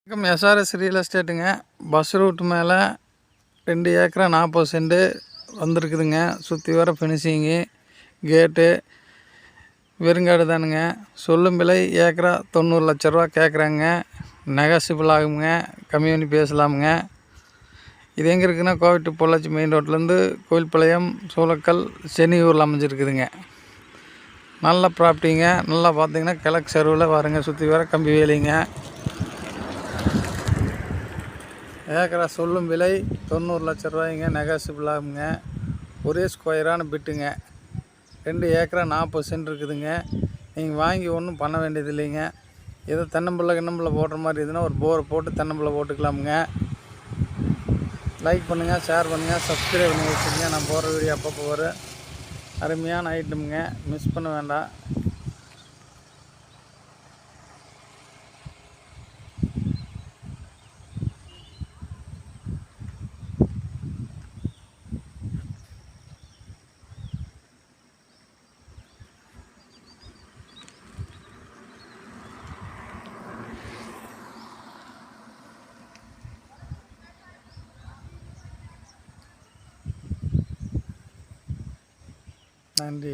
வணக்கம். SRS real எஸ்டேட்டுங்க. Bus route மேலே 2 ஏக்கரா 40 சென்ட் வந்திருக்குதுங்க. சுற்றி வர ஃபினிஷிங்கு கேட்டு வெறுங்காடு தானுங்க. சொல்லும் விலை ஏக்கரா 90 லட்ச ரூபா கேட்குறாங்க. நெகோசியபிள் ஆகுங்க, கம்மி பண்ணி பேசலாமுங்க. இது எங்கே இருக்குதுன்னா, கோவை டு பொள்ளாச்சி மெயின் ரோட்லேருந்து கோவில்பாளையம், சூளக்கல், சென்னியூரில் அமைஞ்சிருக்குதுங்க. நல்ல ப்ராப்பர்ட்டிங்க. நல்லா பார்த்தீங்கன்னா கிழக்கு செருவில் வருங்க. சுற்றி வர கம்பி வேலிங்க. ஏக்கரா சொல்லும் விலை 90 லட்ச ரூபாய்ங்க. நெகோசியபிள் ஆகுங்க. ஒரே ஸ்கொயரான பிட்டுங்க. 2 ஏக்கரா 40 சென்ட் இருக்குதுங்க. நீங்கள் வாங்கி ஒன்றும் பண்ண வேண்டியது இல்லைங்க. ஏதோ தென்னம்பிள்ளை கிண்ணம்பிள்ளை போடுற மாதிரி இதுன்னா ஒரு போரை போட்டு தென்னம்பிள்ளை போட்டுக்கலாமுங்க. லைக் பண்ணுங்கள், ஷேர் பண்ணுங்கள், சப்ஸ்கிரைப் பண்ணி வச்சுருங்க. நான் போடுற வீடியோ அப்பப்போ வரும். அருமையான ஐட்டமுங்க, மிஸ் பண்ண வேண்டாம். நன்றி.